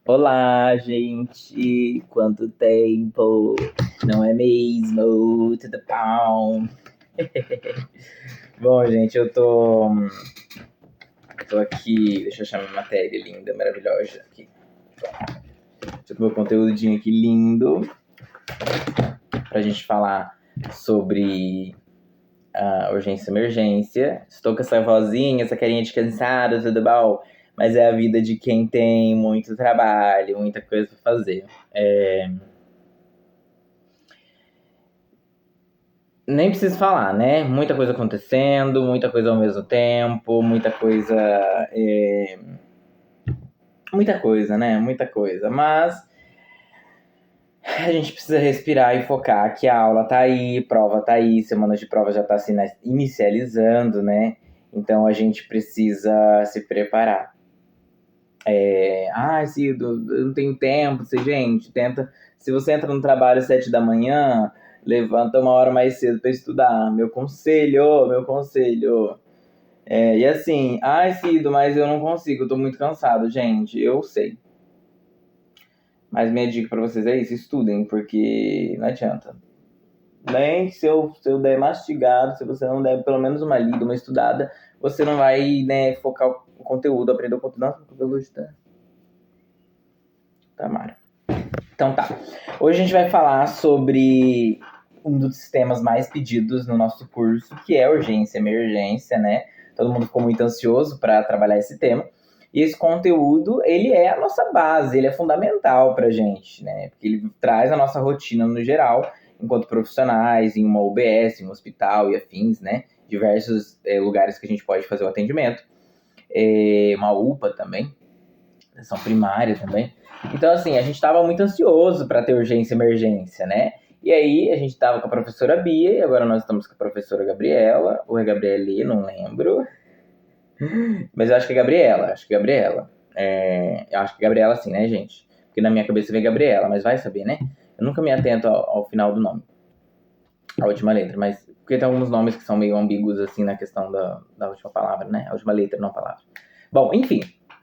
Olá, gente! Quanto tempo! Não é mesmo? Tudo bom? Bom, gente, eu tô aqui. Deixa eu achar minha matéria linda, maravilhosa aqui. Tô com meu conteúdinho aqui lindo pra gente falar sobre a urgência e emergência. Estou com essa vozinha, essa carinha de cansado, tudo bom? Mas é a vida de quem tem muito trabalho, muita coisa pra fazer. Nem preciso falar, né? Muita coisa acontecendo, muita coisa ao mesmo tempo, muita coisa. Muita coisa, né? Muita coisa. Mas a gente precisa respirar e focar que a aula tá aí, prova tá aí, semana de prova já tá se inicializando, né? Então a gente precisa se preparar. Cido, eu não tenho tempo. Gente, tenta. Se você entra no trabalho às 7 da manhã, levanta uma hora mais cedo para estudar. Meu conselho, meu conselho. E assim, Cido, mas eu não consigo, eu tô muito cansado, gente, eu sei. Mas minha dica pra vocês é isso, estudem, porque não adianta. Nem se eu der mastigado, se você não der pelo menos uma lida, uma estudada, você não vai, né, focar o conteúdo, aprender o conteúdo. Nossa, o cabelo hoje tá Mara. Então tá. Hoje a gente vai falar sobre um dos temas mais pedidos no nosso curso, que é urgência e emergência, né? Todo mundo ficou muito ansioso para trabalhar esse tema. E esse conteúdo, ele é a nossa base, ele é fundamental pra gente, né? Porque ele traz a nossa rotina no geral, enquanto profissionais, em uma UBS, em um hospital e afins, né? Diversos lugares que a gente pode fazer o atendimento. Uma UPA também, atenção primária também. Então, assim, a gente estava muito ansioso para ter urgência e emergência, né? E aí, a gente estava com a professora Bia, e agora nós estamos com a professora Gabriela, ou é Gabrieli, não lembro. Mas eu acho que é Gabriela, eu acho que é Gabriela sim, né, gente? Porque na minha cabeça vem Gabriela, mas vai saber, né? Eu nunca me atento ao final do nome, a última letra, mas porque tem alguns nomes que são meio ambíguos, assim, na questão da última palavra, né? A última letra, não a palavra. Bom, enfim,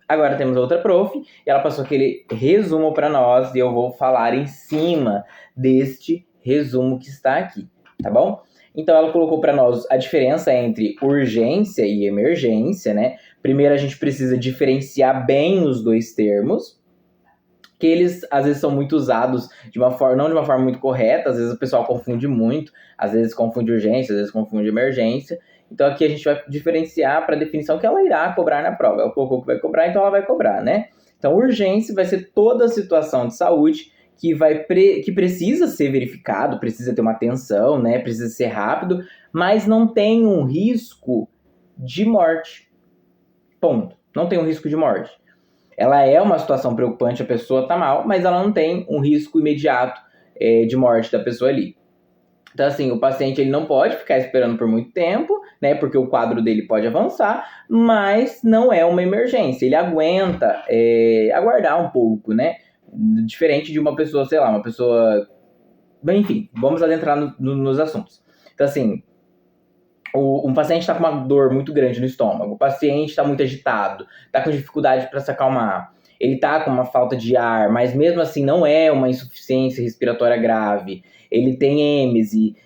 agora temos outra prof, e ela passou aquele resumo para nós, e eu vou falar em cima deste resumo que está aqui, tá bom? Então ela colocou para nós a diferença entre urgência e emergência, né? Primeiro a gente precisa diferenciar bem os dois termos, que eles às vezes são muito usados de uma forma, não de uma forma muito correta, às vezes o pessoal confunde muito, às vezes confunde urgência, às vezes confunde emergência. Então aqui a gente vai diferenciar para a definição que ela irá cobrar na prova. Ela colocou que vai cobrar, então ela vai cobrar, né? Então urgência vai ser toda a situação de saúde que precisa ser verificado, precisa ter uma atenção, né? Precisa ser rápido, mas não tem um risco de morte. Ponto. Não tem um risco de morte. Ela é uma situação preocupante, a pessoa tá mal, mas ela não tem um risco imediato de morte da pessoa ali. Então, assim, o paciente ele não pode ficar esperando por muito tempo, né? Porque o quadro dele pode avançar, mas não é uma emergência. Ele aguenta aguardar um pouco, né? Diferente de uma pessoa, sei lá, uma pessoa. Bem, enfim, vamos adentrar nos assuntos. Então, assim, um paciente está com uma dor muito grande no estômago, o paciente está muito agitado, está com dificuldade para se acalmar, ele está com uma falta de ar, mas mesmo assim não é uma insuficiência respiratória grave, ele tem êmese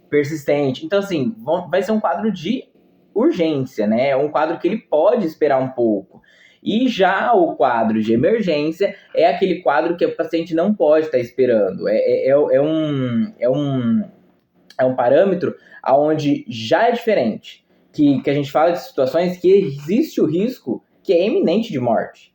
persistente. Então, assim, vai ser um quadro de urgência, né? É um quadro que ele pode esperar um pouco. E já o quadro de emergência é aquele quadro que o paciente não pode estar esperando. É um parâmetro onde já é diferente. Que a gente fala de situações que existe o risco que é iminente de morte,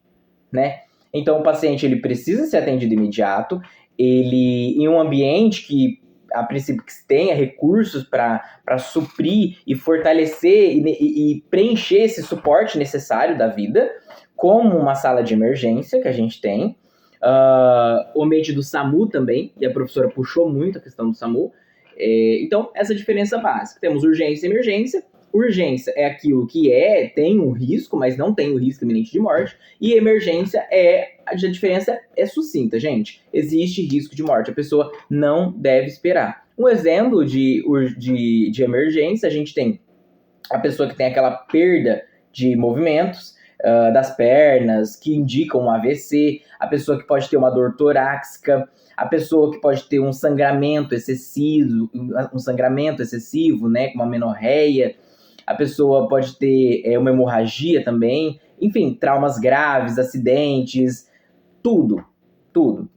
né? Então o paciente ele precisa ser atendido imediato, ele em um ambiente que a princípio que tenha recursos para suprir e fortalecer e preencher esse suporte necessário da vida, como uma sala de emergência que a gente tem, o ambiente do SAMU também, e a professora puxou muito a questão do SAMU. Então, essa diferença básica. Temos urgência e emergência. Urgência é aquilo que tem um risco, mas não tem o risco iminente de morte. E emergência a diferença é sucinta, gente. Existe risco de morte, a pessoa não deve esperar. Um exemplo de emergência, a gente tem a pessoa que tem aquela perda de movimentos, das pernas, que indicam um AVC, a pessoa que pode ter uma dor torácica, a pessoa que pode ter um sangramento excessivo, né, como uma menorreia, a pessoa pode ter uma hemorragia também, enfim, traumas graves, acidentes, tudo.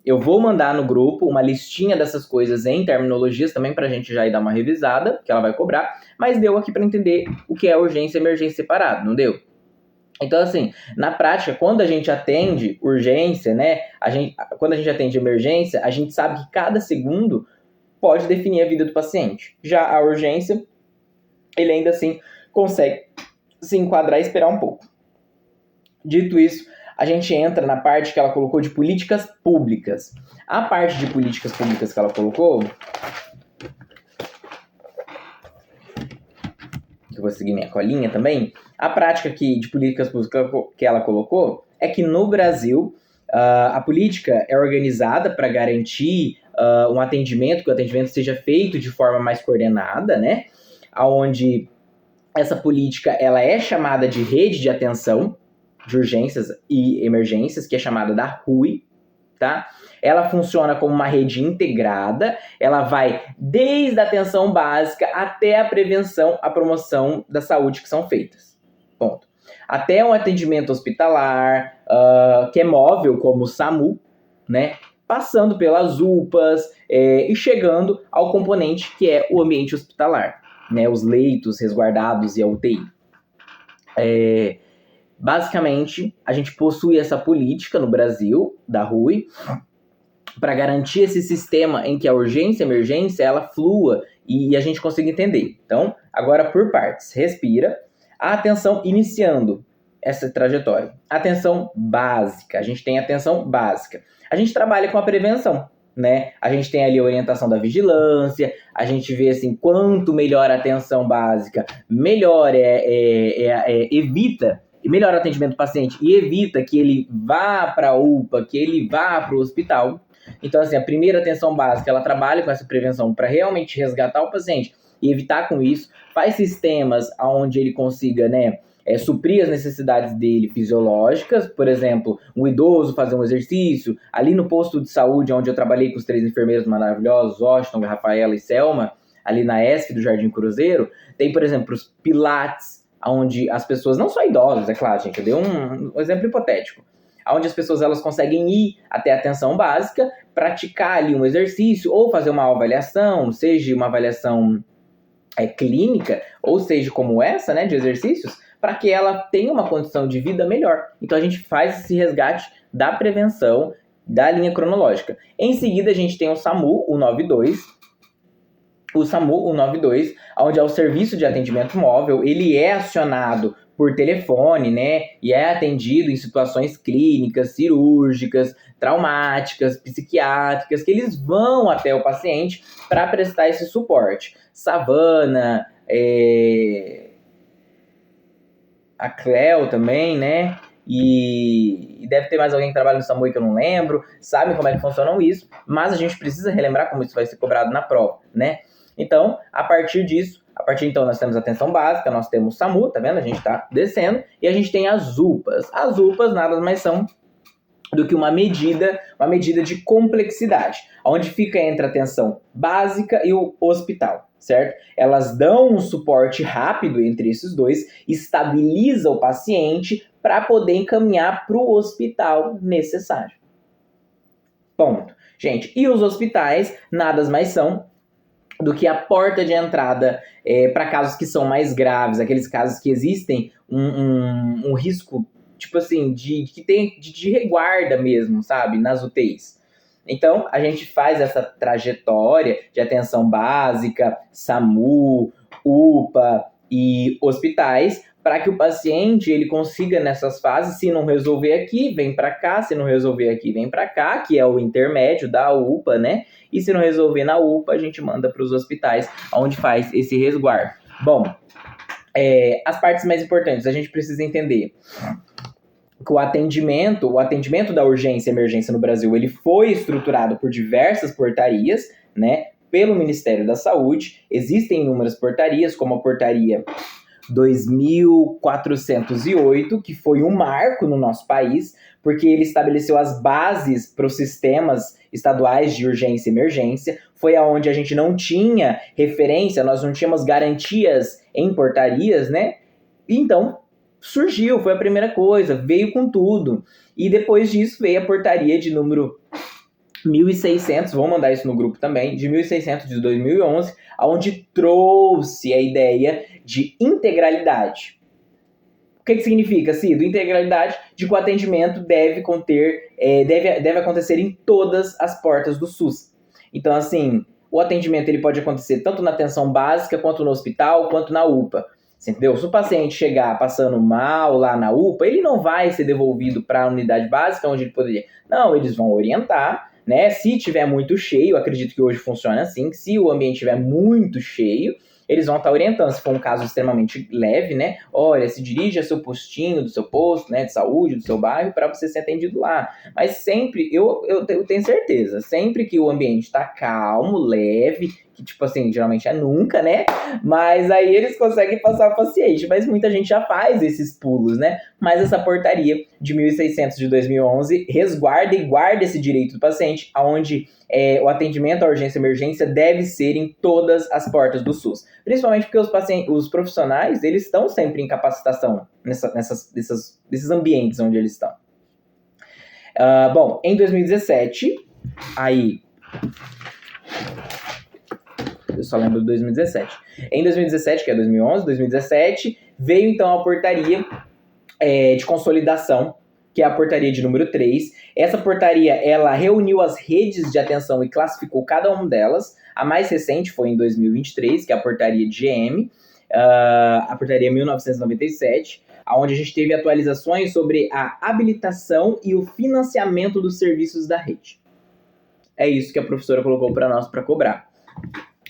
Eu vou mandar no grupo uma listinha dessas coisas em terminologias também pra gente já ir dar uma revisada, que ela vai cobrar, mas deu aqui pra entender o que é urgência e emergência separado, não deu? Então, assim, na prática, quando a gente atende urgência, né, quando a gente atende emergência, a gente sabe que cada segundo pode definir a vida do paciente. Já a urgência, ele ainda assim consegue se enquadrar e esperar um pouco. Dito isso, a gente entra na parte que ela colocou de políticas públicas. A parte de políticas públicas que ela colocou, eu vou seguir minha colinha também, a prática aqui de políticas públicas que ela colocou é que no Brasil a política é organizada para garantir um atendimento, que o atendimento seja feito de forma mais coordenada, né? Onde essa política ela é chamada de rede de atenção de urgências e emergências, que é chamada da RUI, tá? Ela funciona como uma rede integrada, ela vai desde a atenção básica até a prevenção, a promoção da saúde que são feitas. Ponto. Até um atendimento hospitalar, que é móvel, como o SAMU, né? Passando pelas UPAs e chegando ao componente que é o ambiente hospitalar, né? Os leitos resguardados e a UTI. Basicamente, a gente possui essa política no Brasil, da RUI, para garantir esse sistema em que a urgência e a emergência, ela flua e a gente consiga entender. Então, agora por partes. Respira. A atenção iniciando essa trajetória. Atenção básica. A gente tem atenção básica. A gente trabalha com a prevenção, né? A gente tem ali a orientação da vigilância, a gente vê assim, quanto melhor a atenção básica, melhor evita, melhor o atendimento do paciente e evita que ele vá para a UPA, que ele vá para o hospital. Então, assim, a primeira atenção básica, ela trabalha com essa prevenção para realmente resgatar o paciente e evitar com isso, faz sistemas onde ele consiga, né, suprir as necessidades dele fisiológicas, por exemplo, um idoso fazer um exercício, ali no posto de saúde onde eu trabalhei com os 3 enfermeiros maravilhosos, Washington, Rafaela e Selma, ali na ESF do Jardim Cruzeiro, tem, por exemplo, os pilates, onde as pessoas, não só idosos, é claro, gente, eu dei um exemplo hipotético, onde as pessoas elas conseguem ir até a atenção básica, praticar ali um exercício, ou fazer uma avaliação, seja uma avaliação clínica, ou seja como essa, né, de exercícios, para que ela tenha uma condição de vida melhor. Então a gente faz esse resgate da prevenção, da linha cronológica. Em seguida a gente tem o SAMU, o 92, onde é o serviço de atendimento móvel, ele é acionado por telefone, né, e é atendido em situações clínicas, cirúrgicas, traumáticas, psiquiátricas, que eles vão até o paciente para prestar esse suporte. Savana, a Cleo também, né, e deve ter mais alguém que trabalha no SAMU que eu não lembro, sabem como é que funcionam isso, mas a gente precisa relembrar como isso vai ser cobrado na prova, né. Então, a partir então, nós temos a atenção básica, nós temos o SAMU, tá vendo? A gente tá descendo, e a gente tem as UPAs. As UPAs nada mais são do que uma medida de complexidade, onde fica entre a atenção básica e o hospital, certo? Elas dão um suporte rápido entre esses dois, estabiliza o paciente para poder encaminhar para o hospital necessário. Ponto. Gente, e os hospitais nada mais são do que a porta de entrada para casos que são mais graves, aqueles casos que existem um risco, tipo assim, de reguarda mesmo, sabe, nas UTIs. Então, a gente faz essa trajetória de atenção básica, SAMU, UPA e hospitais, para que o paciente ele consiga nessas fases, se não resolver aqui, vem para cá, se não resolver aqui, vem para cá, que é o intermédio da UPA, né? E se não resolver na UPA, a gente manda para os hospitais, onde faz esse resguardo. Bom, as partes mais importantes, a gente precisa entender que o atendimento da urgência e emergência no Brasil, ele foi estruturado por diversas portarias, né? Pelo Ministério da Saúde. Existem inúmeras portarias, como a portaria 2408, que foi um marco no nosso país, porque ele estabeleceu as bases para os sistemas estaduais de urgência e emergência. Foi aonde a gente não tinha referência, nós não tínhamos garantias em portarias, né? Então, surgiu, foi a primeira coisa, veio com tudo. E depois disso veio a portaria de número 1600, vou mandar isso no grupo também, de 1600 de 2011, onde trouxe a ideia de integralidade. O que significa, Cido? Integralidade de que o atendimento deve acontecer em todas as portas do SUS. Então, assim, o atendimento ele pode acontecer tanto na atenção básica, quanto no hospital, quanto na UPA. Entendeu? Se o paciente chegar passando mal lá na UPA, ele não vai ser devolvido para a unidade básica onde ele poderia. Não, eles vão orientar, né? Se tiver muito cheio, acredito que hoje funciona assim, que se o ambiente estiver muito cheio, eles vão estar orientando, se for um caso extremamente leve, né? Olha, se dirige ao seu postinho do seu posto, né, de saúde, do seu bairro, para você ser atendido lá. Mas sempre, eu tenho certeza, sempre que o ambiente está calmo, leve, que tipo assim, geralmente é nunca, né? Mas aí eles conseguem passar o paciente. Mas muita gente já faz esses pulos, né? Mas essa portaria de 1600 de 2011 resguarda e guarda esse direito do paciente, onde o atendimento à urgência e emergência deve ser em todas as portas do SUS. Principalmente porque os profissionais, eles estão sempre em capacitação nesses ambientes onde eles estão. Bom, em 2017, aí... Eu só lembro de 2017. Em 2017, que é 2011, 2017, veio então a portaria de consolidação, que é a portaria de número 3. Essa portaria, ela reuniu as redes de atenção e classificou cada uma delas. A mais recente foi em 2023, que é a portaria de GM, a portaria 1997, onde a gente teve atualizações sobre a habilitação e o financiamento dos serviços da rede. É isso que a professora colocou para nós para cobrar.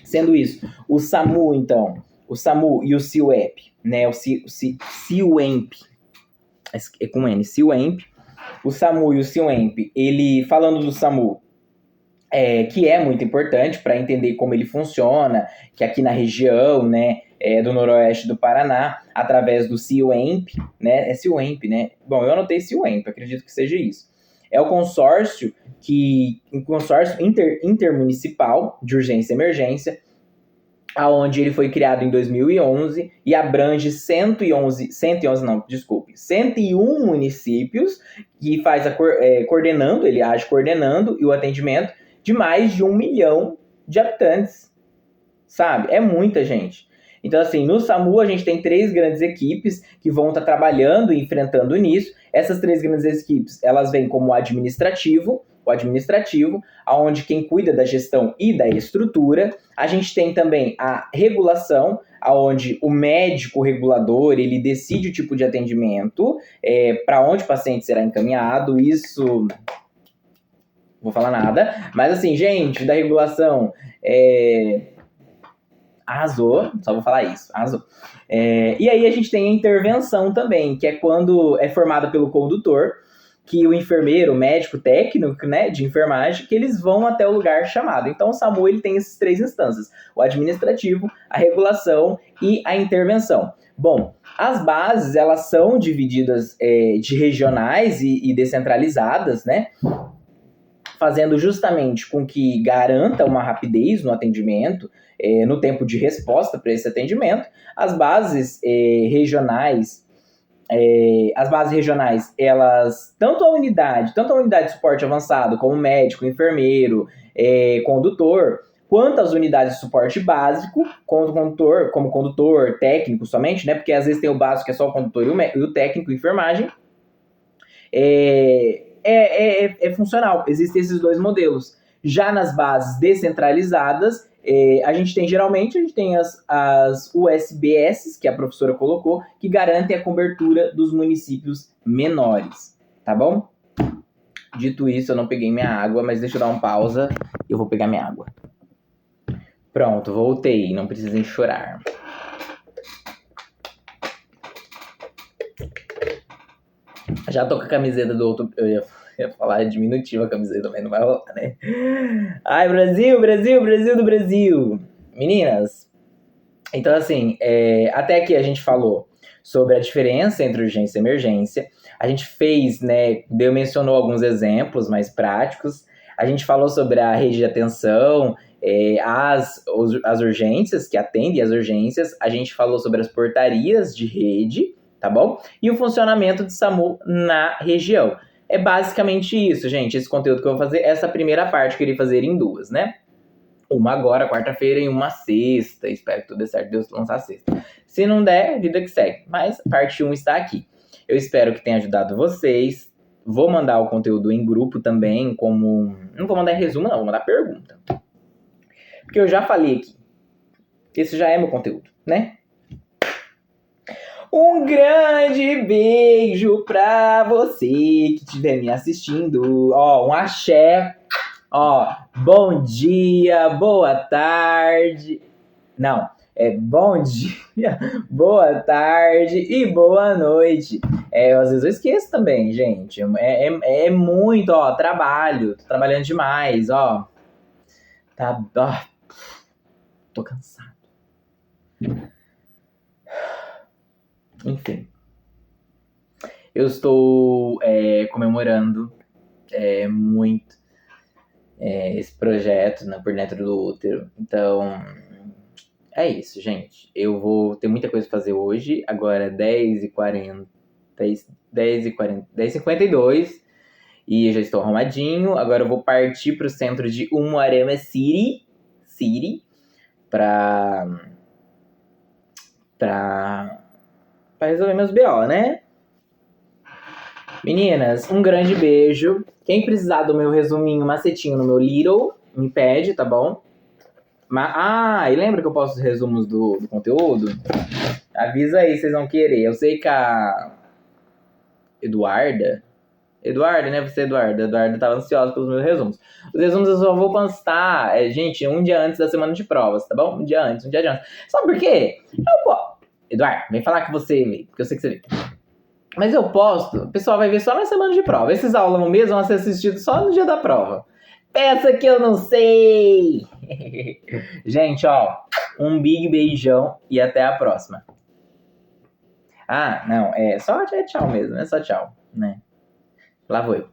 Sendo isso, o SAMU, então, o SAMU e o CIUEP, né, o CIUEMP, é com N, CIUEMP, o SAMU e o CIUEMP, ele, falando do SAMU, que é muito importante para entender como ele funciona, que aqui na região, né, do noroeste do Paraná, através do CIUEMP, né, é CIUEMP, né, bom, eu anotei CIUEMP, acredito que seja isso. É o consórcio intermunicipal de urgência e emergência, aonde ele foi criado em 2011 e abrange 101 municípios, que faz ele age coordenando e o atendimento de mais de 1 milhão de habitantes, sabe? É muita gente. Então, assim, no SAMU a gente tem 3 grandes equipes que vão estar trabalhando e enfrentando nisso. Essas 3 grandes equipes, elas vêm como o administrativo, onde quem cuida da gestão e da estrutura. A gente tem também a regulação, onde o médico regulador, ele decide o tipo de atendimento, para onde o paciente será encaminhado. Isso, não vou falar nada, mas assim, gente, da regulação, arrasou, só vou falar isso, arrasou. E aí a gente tem a intervenção também, que é quando é formada pelo condutor, que o enfermeiro, o médico, técnico, né, de enfermagem, que eles vão até o lugar chamado. Então o SAMU ele tem essas 3 instâncias, o administrativo, a regulação e a intervenção. Bom, as bases, elas são divididas de regionais e descentralizadas, né, fazendo justamente com que garanta uma rapidez no atendimento, no tempo de resposta para esse atendimento. As bases regionais, elas, tanto a unidade de suporte avançado, como médico, enfermeiro, condutor, quanto as unidades de suporte básico, como condutor técnico somente, né? Porque às vezes tem o básico que é só o condutor e o técnico, enfermagem, é funcional. Existem esses 2 modelos. Já nas bases descentralizadas, a gente tem as USBS, que a professora colocou, que garantem a cobertura dos municípios menores, tá bom? Dito isso, eu não peguei minha água, mas deixa eu dar uma pausa e eu vou pegar minha água. Pronto, voltei, não precisem chorar. Já tô com a camiseta do outro... Eu ia falar diminutiva a camiseta, mas não vai rolar, né? Ai, Brasil, Brasil, Brasil do Brasil! Meninas, Então, assim, até aqui a gente falou sobre a diferença entre urgência e emergência. A gente fez, né, mencionou alguns exemplos mais práticos. A gente falou sobre a rede de atenção, as urgências, que atendem as urgências. A gente falou sobre as portarias de rede, tá bom? E o funcionamento de SAMU na região. É basicamente isso, gente, esse conteúdo que eu vou fazer. Essa primeira parte eu queria fazer em duas, né? Uma agora, quarta-feira, e uma sexta. Espero que tudo dê certo, Deus lançar sexta. Se não der, vida que segue. Mas parte 1 está aqui. Eu espero que tenha ajudado vocês. Vou mandar o conteúdo em grupo também, como... Não vou mandar em resumo, não. Vou mandar pergunta. Porque eu já falei aqui. Esse já é meu conteúdo, né? Um grande beijo pra você que estiver me assistindo. Ó, um axé. Ó, bom dia, boa tarde. Não, bom dia, boa tarde e boa noite. Às vezes eu esqueço também, gente. É muito, ó, trabalho. Tô trabalhando demais, ó. Ó, tô cansado. Enfim. Eu estou comemorando muito esse projeto, né, por dentro do útero. Então, é isso, gente. Eu vou ter muita coisa pra fazer hoje. Agora é 10h40, 10h40, 10h52. E eu já estou arrumadinho. Agora eu vou partir pro centro de Umuarama City pra resolver meus BO, né? Meninas, um grande beijo. Quem precisar do meu resuminho macetinho no meu Little, me pede, tá bom? E lembra que eu posto os resumos do conteúdo? Avisa aí, vocês vão querer. Eu sei que a Eduarda, né? Você, Eduarda tava ansiosa pelos meus resumos. Os resumos eu só vou postar, gente, um dia antes da semana de provas, tá bom? Um dia antes. Sabe por quê? Eduardo, vem falar que você, porque eu sei que você vê. Mas eu posto, o pessoal vai ver só na semana de prova. Esses aulão mesmo vão ser assistidos só no dia da prova. Peça que eu não sei! Gente, ó, um big beijão e até a próxima. Não, só tchau mesmo, é só tchau, né? Lá vou eu.